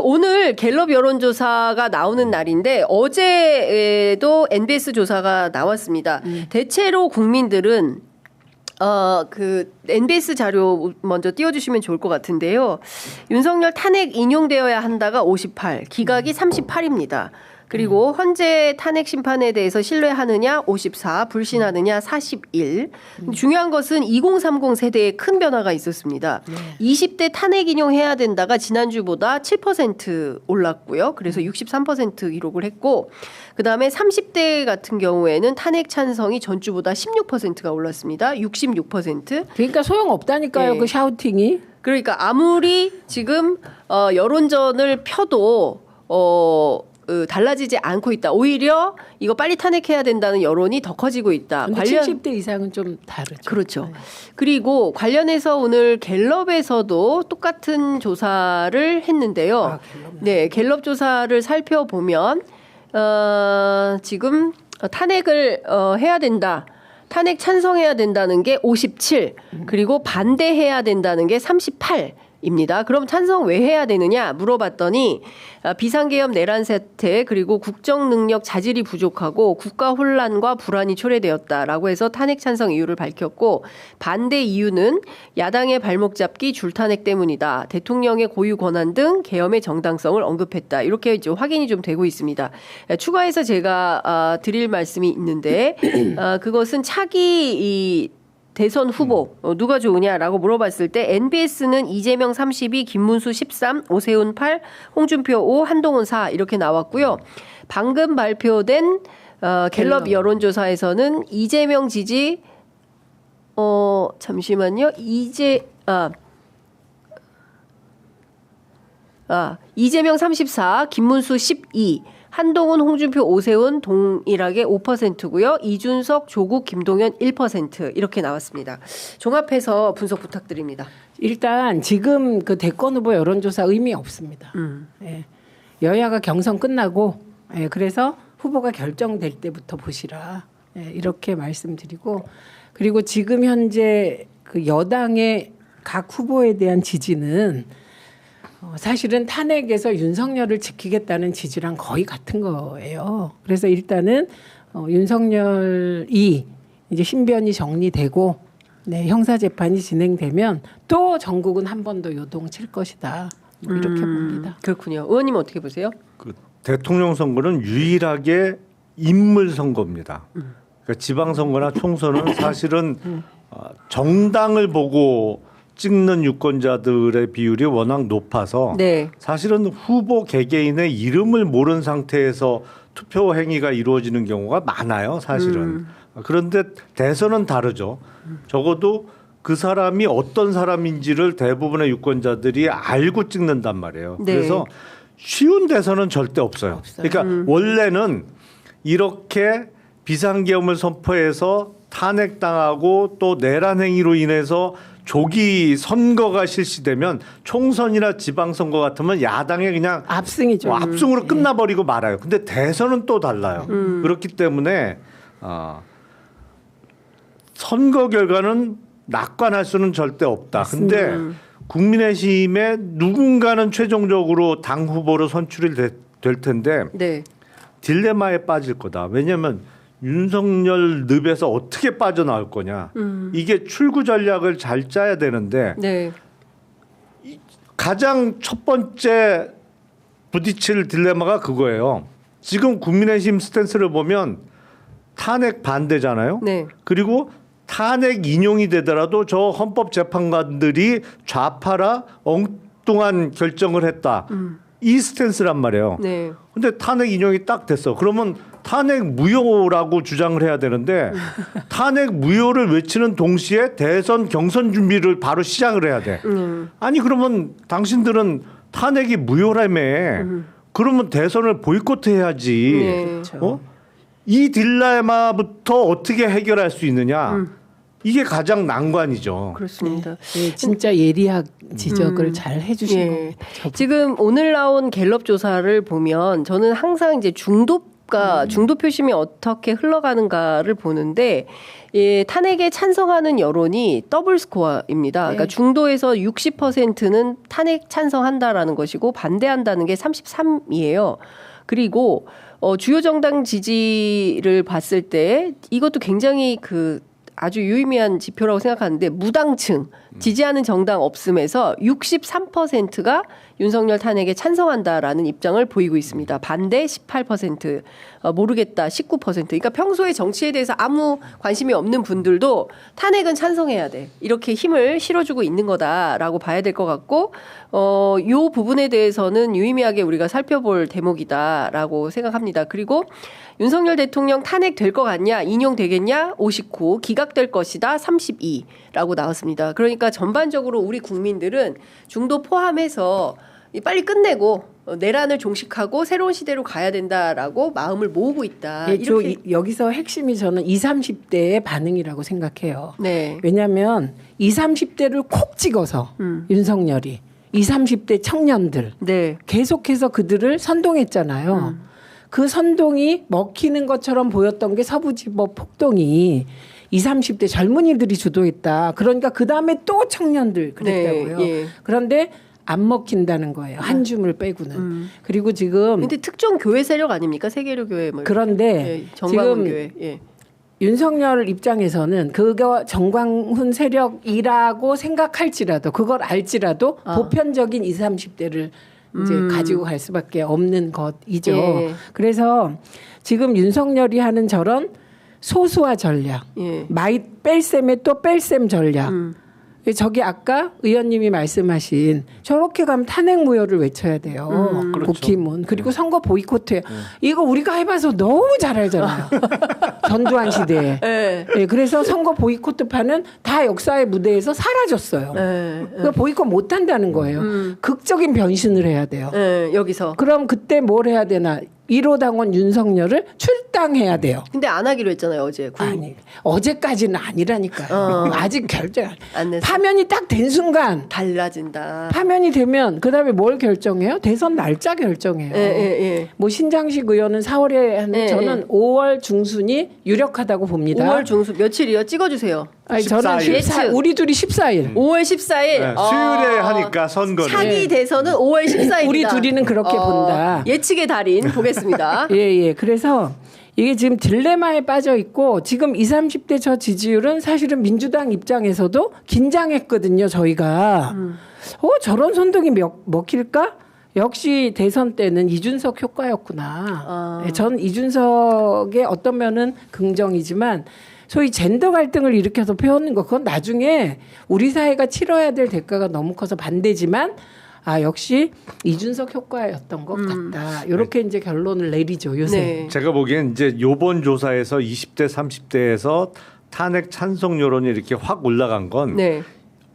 오늘 갤럽 여론조사가 나오는 날인데 어제도 NBS 조사가 나왔습니다. 대체로 국민들은 NBS 자료 먼저 띄워주시면 좋을 것 같은데요. 윤석열 탄핵 인용되어야 한다가 58, 기각이 38입니다. 그리고 헌재 탄핵 심판에 대해서 신뢰하느냐 54, 불신하느냐 41. 중요한 것은 2030 세대에 큰 변화가 있었습니다. 20대 탄핵 인용해야 된다가 지난주보다 7% 올랐고요. 그래서 63% 기록을 했고 그다음에 30대 같은 경우에는 탄핵 찬성이 전주보다 16%가 올랐습니다. 66%. 그러니까 소용없다니까요. 네. 그 샤우팅이. 그러니까 아무리 지금 여론전을 펴도 달라지지 않고 있다. 오히려 이거 빨리 탄핵해야 된다는 여론이 더 커지고 있다. 관련 70대 이상은 좀 다르죠. 그렇죠. 네. 그리고 관련해서 오늘 갤럽에서도 똑같은 조사를 했는데요. 네, 갤럽 조사를 살펴보면 지금 탄핵을 해야 된다. 탄핵 찬성해야 된다는 게 57, 그리고 반대해야 된다는 게 38. 입니다. 그럼 찬성 왜 해야 되느냐 물어봤더니 비상계엄 내란 사태 그리고 국정 능력 자질이 부족하고 국가 혼란과 불안이 초래되었다라고 해서 탄핵 찬성 이유를 밝혔고 반대 이유는 야당의 발목 잡기 줄탄핵 때문이다. 대통령의 고유 권한 등 계엄의 정당성을 언급했다. 이렇게 이제 확인이 좀 되고 있습니다. 추가해서 제가 드릴 말씀이 있는데 그것은 차기 대선 후보 누가 좋으냐라고 물어봤을 때 NBS는 이재명 32, 김문수 13, 오세훈 8, 홍준표 5, 한동훈 4 이렇게 나왔고요. 방금 발표된 갤럽 여론조사에서는 이재명 지지 잠시만요. 이재명 34, 김문수 12, 한동훈, 홍준표, 오세훈 동일하게 5%고요. 이준석, 조국, 김동연 1% 이렇게 나왔습니다. 종합해서 분석 부탁드립니다. 일단 지금 그 대권 후보 여론조사 의미 없습니다. 예. 여야가 경선 끝나고 그래서 후보가 결정될 때부터 보시라 이렇게 말씀드리고 그리고 지금 현재 그 여당의 각 후보에 대한 지지는 사실은 탄핵에서 윤석열을 지키겠다는 지지랑 거의 같은 거예요. 그래서 일단은 윤석열이 이제 신변이 정리되고 형사 재판이 진행되면 또 전국은 한 번 더 요동칠 것이다. 이렇게 봅니다. 그렇군요. 의원님 어떻게 보세요? 그 대통령 선거는 유일하게 인물 선거입니다. 그러니까 지방선거나 총선은 사실은 정당을 보고 찍는 유권자들의 비율이 워낙 높아서 사실은 후보 개개인의 이름을 모른 상태에서 투표 행위가 이루어지는 경우가 많아요. 사실은. 그런데 대선은 다르죠. 적어도 그 사람이 어떤 사람인지를 대부분의 유권자들이 알고 찍는단 말이에요. 그래서 쉬운 대선은 절대 없어요. 그러니까 원래는 이렇게 비상계엄을 선포해서 탄핵당하고 또 내란 행위로 인해서 조기 선거가 실시되면 총선이나 지방선거 같으면 야당의 그냥 압승이죠. 압승으로 끝나버리고 말아요. 근데 대선은 또 달라요. 그렇기 때문에 선거 결과는 낙관할 수는 절대 없다. 근데 국민의힘에 누군가는 최종적으로 당 후보로 선출이 될 텐데 딜레마에 빠질 거다. 왜냐하면 윤석열 늪에서 어떻게 빠져나올 거냐. 이게 출구 전략을 잘 짜야 되는데 가장 첫 번째 부딪힐 딜레마가 그거예요. 지금 국민의힘 스탠스를 보면 탄핵 반대잖아요. 그리고 탄핵 인용이 되더라도 저 헌법재판관들이 좌파라 엉뚱한 결정을 했다. 이 스탠스란 말이에요. 근데 탄핵 인용이 딱 됐어. 그러면 탄핵 무효라고 주장을 해야 되는데 탄핵 무효를 외치는 동시에 대선 경선 준비를 바로 시작을 해야 돼. 아니 그러면 당신들은 탄핵이 무효라며. 그러면 대선을 보이콧해야지. 이 딜레마부터 어떻게 해결할 수 있느냐. 이게 가장 난관이죠. 그렇습니다. 진짜 예리학 지적을 잘 해주신 겁니다. 지금 오늘 나온 갤럽 조사를 보면 저는 항상 이제 중도 표심과 중도 표심이 어떻게 흘러가는가를 보는데 탄핵에 찬성하는 여론이 더블 스코어입니다. 그러니까 중도에서 60%는 탄핵 찬성한다라는 것이고 반대한다는 게 33이에요. 그리고 주요 정당 지지를 봤을 때 이것도 굉장히 아주 유의미한 지표라고 생각하는데 무당층 지지하는 정당 없음에서 63%가 윤석열 탄핵에 찬성한다라는 입장을 보이고 있습니다. 반대 18%, 모르겠다 19%. 그러니까 평소에 정치에 대해서 아무 관심이 없는 분들도 탄핵은 찬성해야 돼. 이렇게 힘을 실어주고 있는 거다라고 봐야 될 것 같고 요 부분에 대해서는 유의미하게 우리가 살펴볼 대목이다라고 생각합니다. 그리고 윤석열 대통령 탄핵될 것 같냐, 인용되겠냐, 59, 기각될 것이다, 32라고 나왔습니다. 그러니까 전반적으로 우리 국민들은 중도 포함해서 빨리 끝내고 내란을 종식하고 새로운 시대로 가야 된다라고 마음을 모으고 있다. 이렇게 여기서 핵심이 저는 20, 30대의 반응이라고 생각해요. 네. 왜냐하면 20, 30대를 콕 찍어서 윤석열이 20, 30대 청년들 네. 계속해서 그들을 선동했잖아요. 그 선동이 먹히는 것처럼 보였던 게 서부지법 폭동이 20, 30대 젊은이들이 주도했다. 그러니까 그다음에 또 청년들 그랬다고요. 네, 예. 그런데 안 먹힌다는 거예요. 한 줌을 빼고는. 그리고 지금 근데 특정 교회 세력 아닙니까? 세계로 교회 뭐. 그런데 정광훈 지금 교회. 예. 윤석열 입장에서는 그거 정광훈 세력이라고 생각할지라도 그걸 알지라도 보편적인 20, 30대를 이제 가지고 갈 수밖에 없는 것이죠. 예. 그래서 지금 윤석열이 하는 저런 소수화 전략, 예. 뺄셈에 또 뺄셈 전략. 저기 아까 의원님이 말씀하신 저렇게 가면 탄핵 무효를 외쳐야 돼요. 그렇죠. 국힘은. 그리고 선거 보이콧해. 이거 우리가 해봐서 너무 잘 알잖아요. 전두환 시대에. 네. 네, 그래서 선거 보이콧파는 다 역사의 무대에서 사라졌어요. 네. 그러니까 보이콧 못한다는 거예요. 극적인 변신을 해야 돼요. 네, 여기서. 그럼 그때 뭘 해야 되나? 1호 당원 윤석열을 출당해야 돼요. 근데 안 하기로 했잖아요, 어제. 아니, 어제까지는 아니라니까요. 아직 결정 안 냈어. 파면이 딱 된 순간 달라진다. 파면이 되면 그다음에 뭘 결정해요? 대선 날짜 결정해요. 예. 뭐 신장식 의원은 4월에 하는 예, 저는 예. 5월 중순이 유력하다고 봅니다. 5월 중순 며칠이요? 찍어주세요. 아니, 저는 14일. 14일. 우리 둘이 14일. 5월 14일. 네, 수요일에 하니까 선거를. 차기 대선은 5월 14일이다. 우리 둘이는 그렇게 본다. 예측의 달인 보겠습니다. 예. 그래서 이게 지금 딜레마에 빠져 있고 지금 20, 30대 저 지지율은 사실은 민주당 입장에서도 긴장했거든요, 저희가. 저런 선동이 먹힐까? 역시 대선 때는 이준석 효과였구나. 네, 전 이준석의 어떤 면은 긍정이지만 소위 젠더 갈등을 일으켜서 표현하는 거 그건 나중에 우리 사회가 치러야 될 대가가 너무 커서 반대지만 역시 이준석 효과였던 것 같다. 이렇게 이제 결론을 내리죠 요새. 네. 제가 보기엔 이제 요번 조사에서 20대 30대에서 탄핵 찬성 여론이 이렇게 확 올라간 건 네.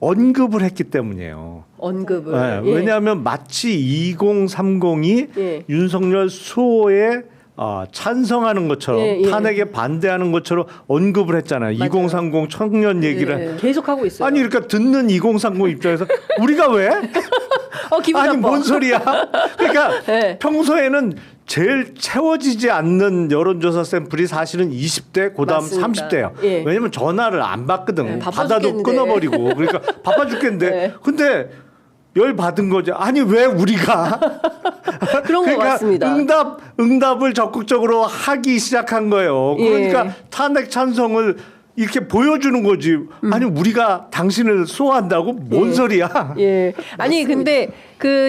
언급을 했기 때문이에요. 언급을. 네, 예. 왜냐하면 마치 2030이 예. 윤석열 수호에 찬성하는 것처럼 예. 탄핵에 반대하는 것처럼 언급을 했잖아요. 맞아요. 2030 청년 얘기를. 계속 하고 있어요. 아니 그러니까 듣는 2030 입장에서 우리가 왜? 기분 아니 나빠. 뭔 소리야? 그러니까 네. 평소에는 제일 채워지지 않는 여론조사 샘플이 사실은 20대 그다음 맞습니다. 30대예요. 예. 왜냐면 전화를 안 받거든. 네, 바빠 받아도 죽겠는데. 끊어버리고 그러니까 바빠 죽겠는데. 네. 근데 열 받은 거죠. 아니 왜 우리가 그런 거 그러니까 같습니다. 응답을 적극적으로 하기 시작한 거예요. 그러니까 예. 탄핵 찬성을 이렇게 보여주는 거지. 아니 우리가 당신을 수호한다고 뭔 소리야? 예. 아니 근데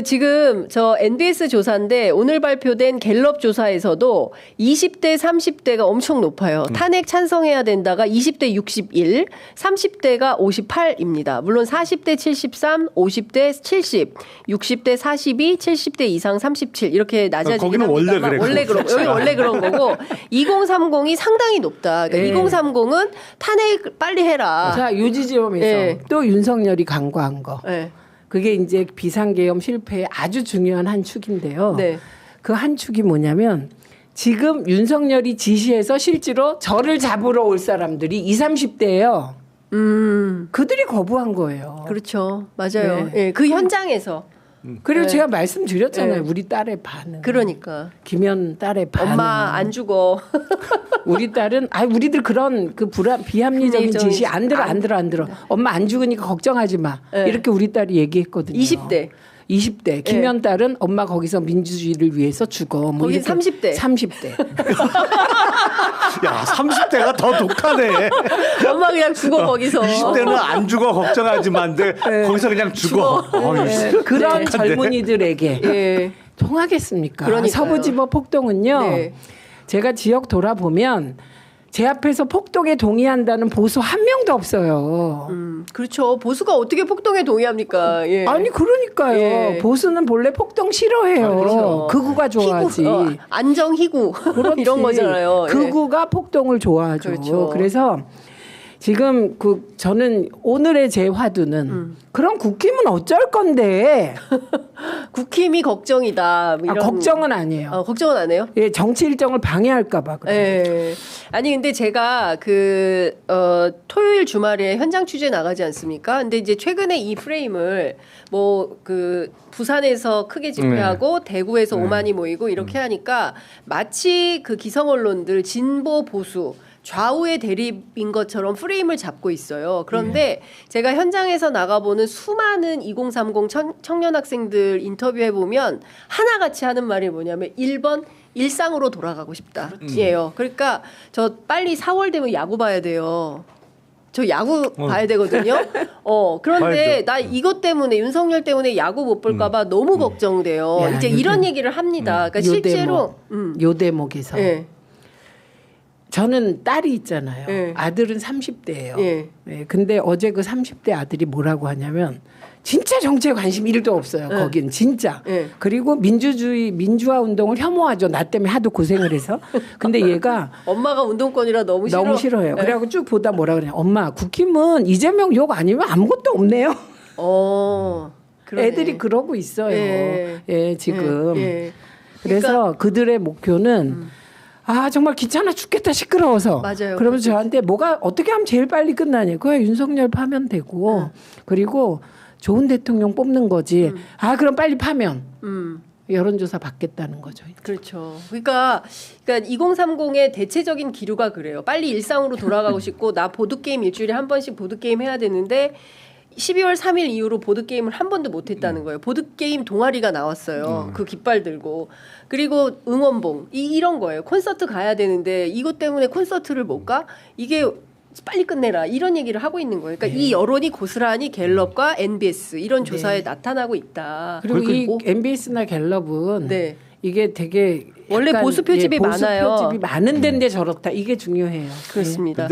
지금 저 NBS 조사인데 오늘 발표된 갤럽 조사에서도 20대 30대가 엄청 높아요. 탄핵 찬성해야 된다가 20대 61, 30대가 58입니다. 물론 40대 73, 50대 70, 60대 42, 70대 이상 37 이렇게 낮아지긴 거기는 원래 합니다만 그래. 여기 원래 그런 거고 2030이 상당히 높다. 그러니까 2030은 탄핵 빨리 해라. 자 유지지엄에서 예. 또 윤석열이 강구한 거. 네. 그게 이제 비상계엄 실패의 아주 중요한 한 축인데요. 네. 그 한 축이 뭐냐면 지금 윤석열이 지시해서 실제로 저를 잡으러 올 사람들이 20, 30대예요. 그들이 거부한 거예요. 그렇죠. 맞아요. 네. 예, 그 현장에서. 그리고 네. 제가 말씀드렸잖아요. 네. 우리 딸의 반응. 그러니까 김현 딸의 반응. 엄마 안 죽어. 우리 딸은 우리들 그런 그 비합리적인 지시 안 들어. 엄마 안 죽으니까 걱정하지 마. 네. 이렇게 우리 딸이 얘기했거든요. 20대. 김현 딸은 엄마 거기서 민주주의를 위해서 죽어. 뭐 거긴 30대. 30대. 야, 30대가 더 독하네. 엄마 그냥 죽어 거기서. 20대는 안 죽어 걱정하지만 거기서 그냥 죽어. 그런 젊은이들에게 예. 통하겠습니까? 그러니까요. 서부지법 폭동은요. 네. 제가 지역 돌아보면 제 앞에서 폭동에 동의한다는 보수 한 명도 없어요. 그렇죠. 보수가 어떻게 폭동에 동의합니까? 예. 아니 그러니까요. 예. 보수는 본래 폭동 싫어해요. 그렇죠. 극우가 좋아하지. 희구, 안정 희구 이런 거잖아요. 예. 극우가 폭동을 좋아하죠. 그렇죠. 그래서 지금 저는 오늘의 제 화두는 그럼 국힘은 어쩔 건데 국힘이 걱정이다. 뭐 이런. 걱정은 아니에요. 걱정은 안 해요? 예, 정치 일정을 방해할까봐 그래요. 예. 아니 근데 제가 토요일 주말에 현장 취재 나가지 않습니까? 근데 이제 최근에 이 프레임을 부산에서 크게 집회하고 대구에서 5만이 모이고 이렇게 하니까 마치 그 기성 언론들 진보 보수 좌우의 대립인 것처럼 프레임을 잡고 있어요. 그런데 제가 현장에서 나가보는 수많은 2030 청년 학생들 인터뷰해보면 하나같이 하는 말이 뭐냐면 1번 일상으로 돌아가고 싶다예요. 그러니까 저 빨리 4월 되면 야구 봐야 돼요. 저 야구 봐야 되거든요. 그런데 봐야죠. 나 이것 때문에 윤석열 때문에 야구 못 볼까봐 너무 걱정돼요. 야, 이제 이런 얘기를 합니다. 그러니까 실제로 요 대목에서 예. 저는 딸이 있잖아요. 예. 아들은 30대예요. 예. 근데 어제 그 30대 아들이 뭐라고 하냐면 진짜 정치에 관심 1도 없어요. 거긴 진짜. 예. 그리고 민주화 운동을 혐오하죠. 나 때문에 하도 고생을 해서. 근데 얘가 엄마가 운동권이라 너무 싫어해요. 예. 그래갖고 쭉 보다 뭐라 그래요. 엄마 국힘은 이재명 욕 아니면 아무것도 없네요. 그러네. 애들이 그러고 있어요. 예. 지금. 예. 그래서 그들의 목표는 정말 귀찮아 죽겠다 시끄러워서. 맞아요. 그러면서 저한테 어떻게 하면 제일 빨리 끝나냐. 그거 윤석열 파면 되고 그리고 좋은 대통령 뽑는 거지. 그럼 빨리 파면. 여론조사 받겠다는 거죠. 이제. 그렇죠. 그러니까 2030의 대체적인 기류가 그래요. 빨리 일상으로 돌아가고 싶고 나 보드게임 일주일에 한 번씩 보드게임 해야 되는데 12월 3일 이후로 보드게임을 한 번도 못했다는 거예요. 보드게임 동아리가 나왔어요. 그 깃발 들고. 그리고 응원봉. 이런 거예요. 콘서트 가야 되는데 이것 때문에 콘서트를 못 가? 이게 빨리 끝내라. 이런 얘기를 하고 있는 거예요. 그러니까 이 여론이 고스란히 갤럽과 NBS 이런 조사에 나타나고 있다. 그리고 이 MBS나 갤럽은 이게 되게 원래 보수 표집이 많아요. 보수 표집이 많은 데인데 저렇다. 이게 중요해요. 그렇습니다.